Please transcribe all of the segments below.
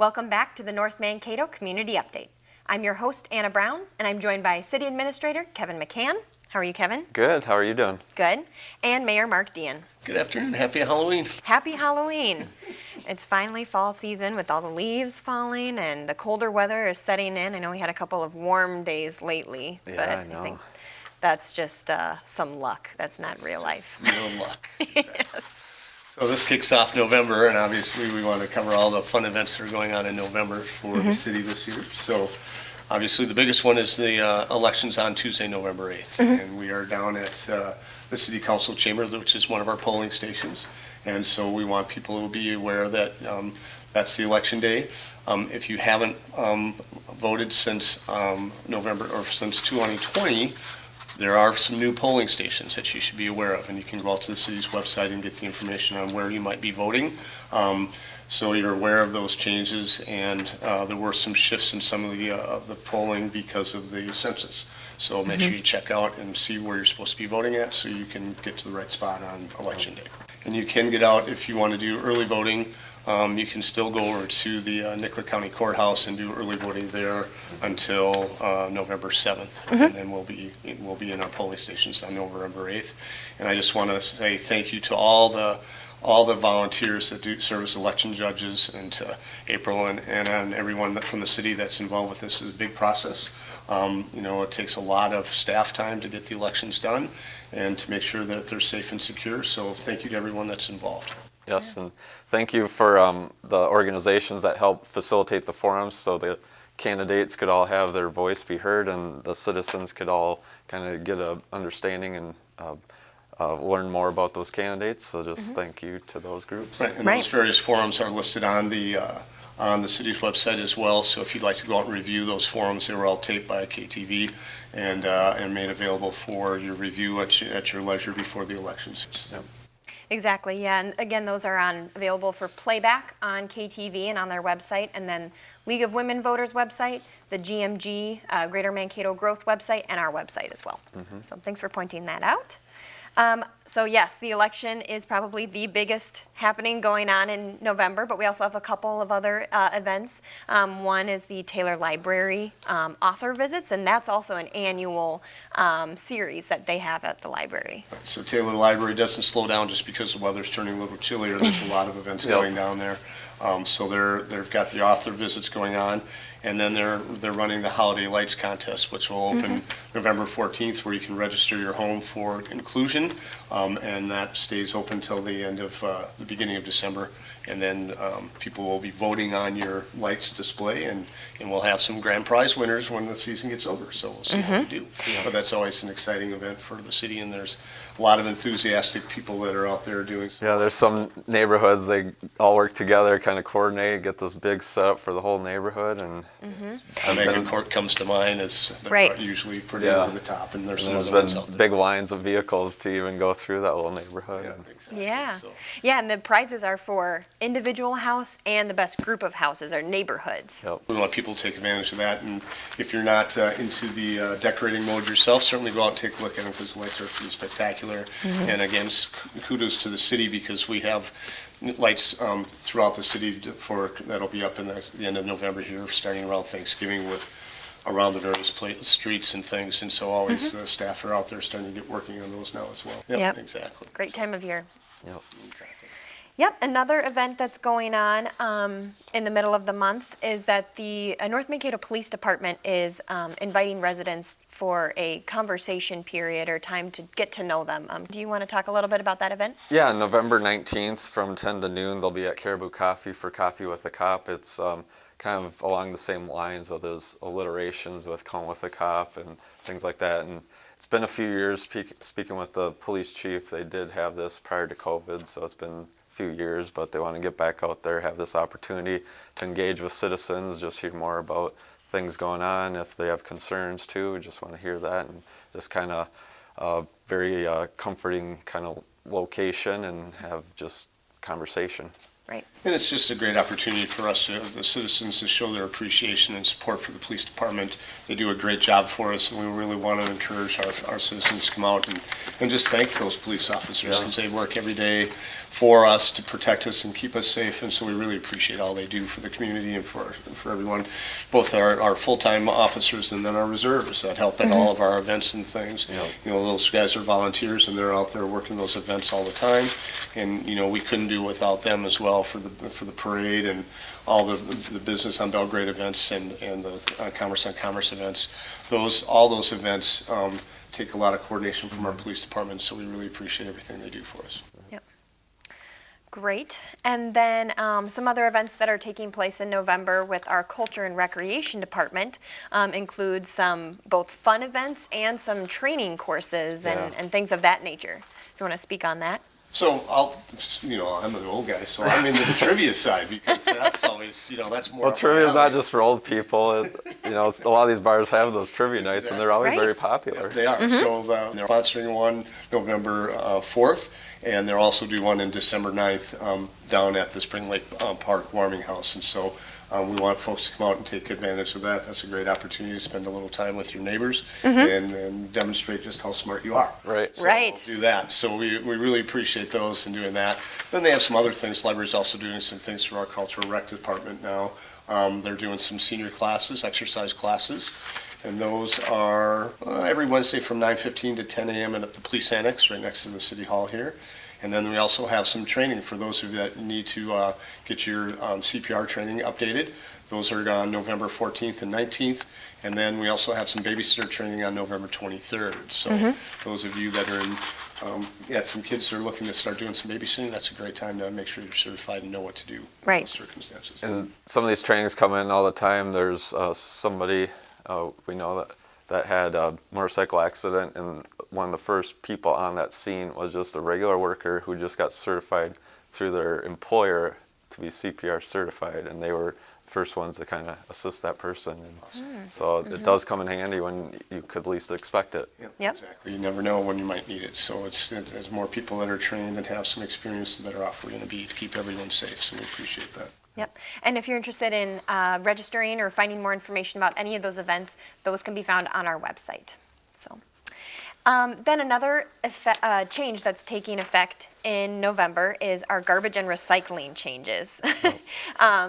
Welcome back to the North Mankato Community Update. I'm your host, Anna Brown, and I'm joined by City Administrator Kevin McCann. How are you, Kevin? Good. How are you doing? Good. And Mayor Mark Dean. Good afternoon. Happy Halloween. Happy Halloween. It's finally fall season with all the leaves falling and the colder weather is setting in. I know we had a couple of warm days lately, Yeah, but I know. think that's just some luck. That's not real life. Real luck. Yes. So this kicks off November, and obviously we want to cover all the fun events that are going on in November for the city this year. So obviously the biggest one is the elections on Tuesday, November 8th. And we are down at the City Council chamber, which is one of our polling stations. And so we want people to be aware that that's the election day. If you haven't voted since November or since 2020, there are some new polling stations that you should be aware of, and you can go out to the city's website and get the information on where you might be voting. So you're aware of those changes, and there were some shifts in some of the polling because of the census. So make sure you check out and see where you're supposed to be voting at so you can get to the right spot on election day. And you can get out if you want to do early voting. You can still go over to the Nicollet County Courthouse and do early voting there until November 7th. And then we'll be in our polling stations on November 8th. And I just want to say thank you to all the volunteers that do serve as election judges, and to April and everyone from the city that's involved with this. Is a big process. It takes a lot of staff time to get the elections done and to make sure that they're safe and secure. So thank you to everyone that's involved. Yes, and thank you for the organizations that help facilitate the forums so the candidates could all have their voice be heard and the citizens could all kind of get an understanding and learn more about those candidates. So just thank you to those groups. Right, and those various forums are listed on the city's website as well. So if you'd like to go out and review those forums, they were all taped by KTV and made available for your review at your leisure before the elections. Yep. Exactly, yeah, and again, those are available for playback on KTV and on their website, and then League of Women Voters website, the GMG, Greater Mankato Growth website, and our website as well. So thanks for pointing that out. So yes, the election is probably the biggest happening going on in November, but we also have a couple of other events. One is the Taylor Library author visits, and that's also an annual series that they have at the library. So Taylor Library doesn't slow down just because the weather's turning a little chillier. There's a lot of events going down there. So they've got the author visits going on, and then they're running the Holiday Lights contest, which will open November 14th, where you can register your home for inclusion, and that stays open till the end of the beginning of December. And then people will be voting on your lights display, and we'll have some grand prize winners when the season gets over. So we'll see how we do. But that's always an exciting event for the city, and there's a lot of enthusiastic people that are out there doing. Yeah, there's some neighborhoods, they all work together, kind of coordinate, get this big setup for the whole neighborhood. And Megan Court comes to mind as usually pretty over the top, and there's been big lines of vehicles to even go through that little neighborhood. Yeah, exactly. Yeah, So, yeah, and the prizes are for individual house and the best group of houses or neighborhoods. Yep. we want people to take advantage of that, and if you're not into the decorating mode yourself, certainly go out and take a look at them, because the lights are pretty spectacular. And again, kudos to the city, because we have lights throughout the city that'll be up in the end of November here, starting around Thanksgiving, with around the various streets and things. And so always the staff are out there starting to get working on those now as well. Yep. Exactly. Great time of year. Yep. Exactly. Yep, another event that's going on in the middle of the month is that the North Mankato Police Department is inviting residents for a conversation period or time to get to know them. Do you want to talk a little bit about that event? Yeah, November 19th from 10 to noon, they'll be at Caribou Coffee for Coffee with a Cop. It's kind of along the same lines of those alliterations with Come with a Cop and things like that. And it's been a few years, speaking with the police chief, they did have this prior to COVID, so it's been few years, but they want to get back out there, have this opportunity to engage with citizens, just hear more about things going on. If they have concerns too, we just want to hear that, and this kind of very comforting kind of location, and have just conversation. Right. And it's just a great opportunity for us, the citizens, to show their appreciation and support for the police department. They do a great job for us, and we really want to encourage our citizens to come out and just thank those police officers, because they work every day for us to protect us and keep us safe. And so we really appreciate all they do for the community and for everyone, both our full-time officers and then our reserves that help at all of our events and things. You know, those guys are volunteers, and they're out there working those events all the time. And, you know, we couldn't do without them as well for the parade and all the Business on Belgrade events and the Commerce on Commerce events. All those events take a lot of coordination from our police department, so we really appreciate everything they do for us. Yep. Great. And then some other events that are taking place in November with our Culture and Recreation Department include some both fun events and some training courses and things of that nature. If you want to speak on that. So I'm an old guy, so I'm into the trivia side, because that's always, that's more. Well, trivia is not just for old people. A lot of these bars have those trivia nights, and they're always very popular. They are. So they're sponsoring one November 4th, and they'll also do one in December 9th down at the Spring Lake Park Warming House. And so we want folks to come out and take advantage of that. That's a great opportunity to spend a little time with your neighbors and demonstrate just how smart you are. Right. So Right. we'll do that. So we really appreciate those and doing that. Then they have some other things. Library's also doing some things through our Cultural Rec Department now. They're doing some senior classes, exercise classes. And those are every Wednesday from 9:15 to 10 a.m. at the Police Annex right next to the City Hall here. And then we also have some training for those of you that need to get your CPR training updated. Those are on November 14th and 19th. And then we also have some babysitter training on November 23rd. So those of you that are some kids that are looking to start doing some babysitting, that's a great time to make sure you're certified and know what to do in those circumstances. And some of these trainings come in all the time. There's somebody we know that had a motorcycle accident, and one of the first people on that scene was just a regular worker who just got certified through their employer to be CPR certified, and they were the first ones to kind of assist that person. And so it does come in handy when you could least expect it. Yep. Exactly. You never know when you might need it. So as more people that are trained and have some experience, the better off we're going to be to keep everyone safe. So we appreciate that. Yep. And if you're interested in registering or finding more information about any of those events, those can be found on our website. So, then another change that's taking effect in November is our garbage and recycling changes.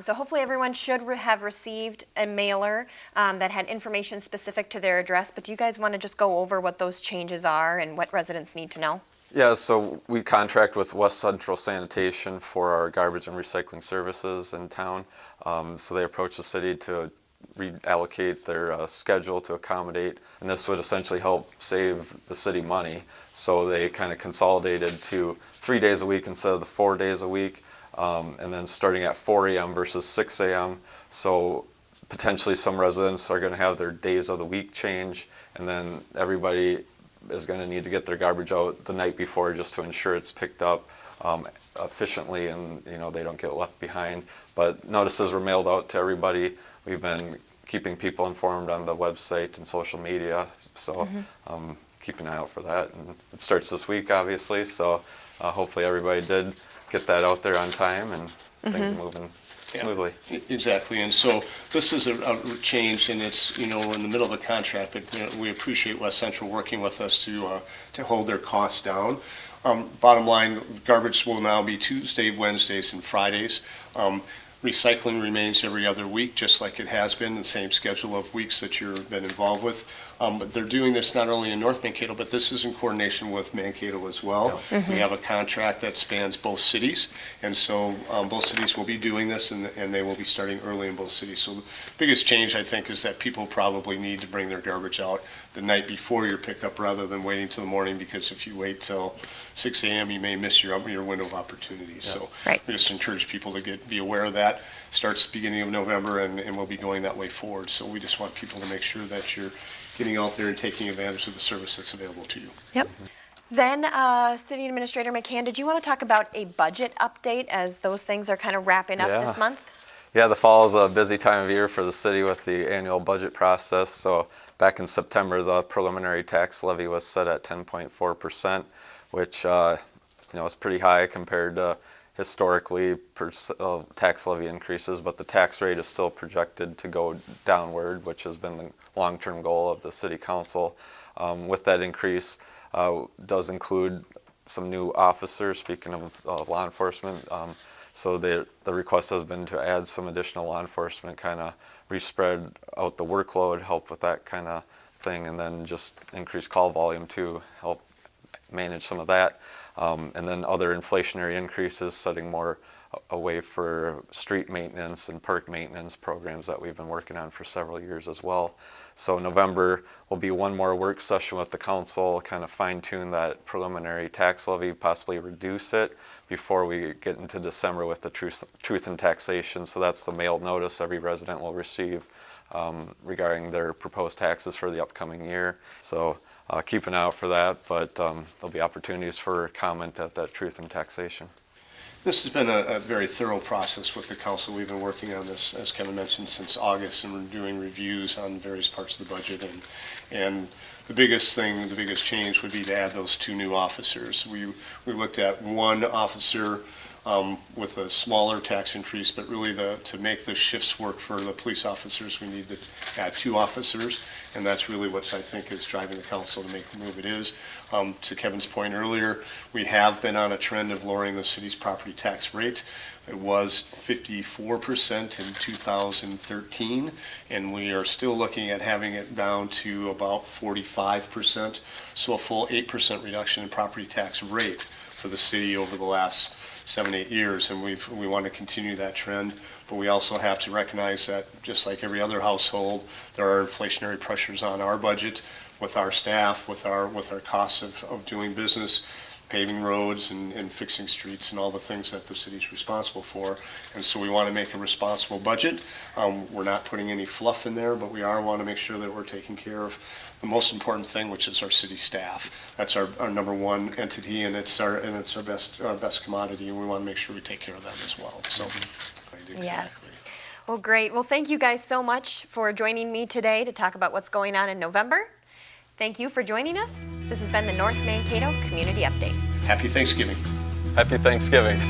So hopefully everyone should have received a mailer that had information specific to their address. But do you guys want to just go over what those changes are and what residents need to know? Yeah, so we contract with West Central Sanitation for our garbage and recycling services in town. So they approach the city to reallocate their schedule to accommodate, and this would essentially help save the city money. So they kind of consolidated to 3 days a week instead of the 4 days a week, and then starting at 4 a.m. versus 6 a.m. So potentially some residents are going to have their days of the week change, and then everybody is going to need to get their garbage out the night before just to ensure it's picked up efficiently and they don't get left behind. But notices were mailed out to everybody. We've been keeping people informed on the website and social media, so keep an eye out for that. And it starts this week, obviously, so hopefully everybody did get that out there on time and things are moving smoothly. Yeah, exactly. And so this is a change, and it's, we're in the middle of a contract, but we appreciate West Central working with us to hold their costs down. Bottom line, garbage will now be Tuesday, Wednesdays, and Fridays. Recycling remains every other week, just like it has been, the same schedule of weeks that you've been involved with. But they're doing this not only in North Mankato, but this is in coordination with Mankato as well. We have a contract that spans both cities, and so both cities will be doing this, and they will be starting early in both cities. So the biggest change, I think, is that people probably need to bring their garbage out the night before your pickup rather than waiting till the morning, because if you wait till 6 a.m., you may miss your window of opportunity. So we just encourage people to be aware of that. Starts beginning of November, and we'll be going that way forward. So we just want people to make sure that you're getting out there and taking advantage of the service that's available to you. Yep. Then, City Administrator McCann, did you want to talk about a budget update as those things are kind of wrapping up this month? Yeah, the fall is a busy time of year for the city with the annual budget process. So back in September, the preliminary tax levy was set at 10.4%, which is pretty high compared to historically tax levy increases, but the tax rate is still projected to go downward, which has been the long-term goal of the city council. With that increase, does include some new officers, speaking of law enforcement. So the request has been to add some additional law enforcement, kind of respread out the workload, help with that kind of thing, and then just increase call volume to help manage some of that. And then other inflationary increases, setting more away for street maintenance and park maintenance programs that we've been working on for several years as well. So November will be one more work session with the council, kind of fine tune that preliminary tax levy, possibly reduce it before we get into December with the truth in taxation. So that's the mailed notice every resident will receive regarding their proposed taxes for the upcoming year. So keep an eye out for that, but there'll be opportunities for comment at that truth in taxation. This has been a very thorough process with the council. We've been working on this, as Kevin mentioned, since August, and we're doing reviews on various parts of the budget. And the biggest thing, the biggest change would be to add those 2 new officers. We looked at 1 officer with a smaller tax increase, but really to make the shifts work for the police officers, we need to add 2 officers, and that's really what I think is driving the council to make the move it is. To Kevin's point earlier, we have been on a trend of lowering the city's property tax rate. It was 54% in 2013, and we are still looking at having it down to about 45%, so a full 8% reduction in property tax rate for the city over the last 7-8 years, and we want to continue that trend. But we also have to recognize that, just like every other household, there are inflationary pressures on our budget, with our staff, with our costs of doing business, paving roads and fixing streets and all the things that the city's responsible for. And so we want to make a responsible budget. We're not putting any fluff in there, but we want to make sure that we're taking care of the most important thing, which is our city staff. That's our number one entity, and it's our best commodity, and we want to make sure we take care of them as well. So, exactly. Yes. Well, great. Well, thank you guys so much for joining me today to talk about what's going on in November. Thank you for joining us. This has been the North Mankato Community Update. Happy Thanksgiving. Happy Thanksgiving.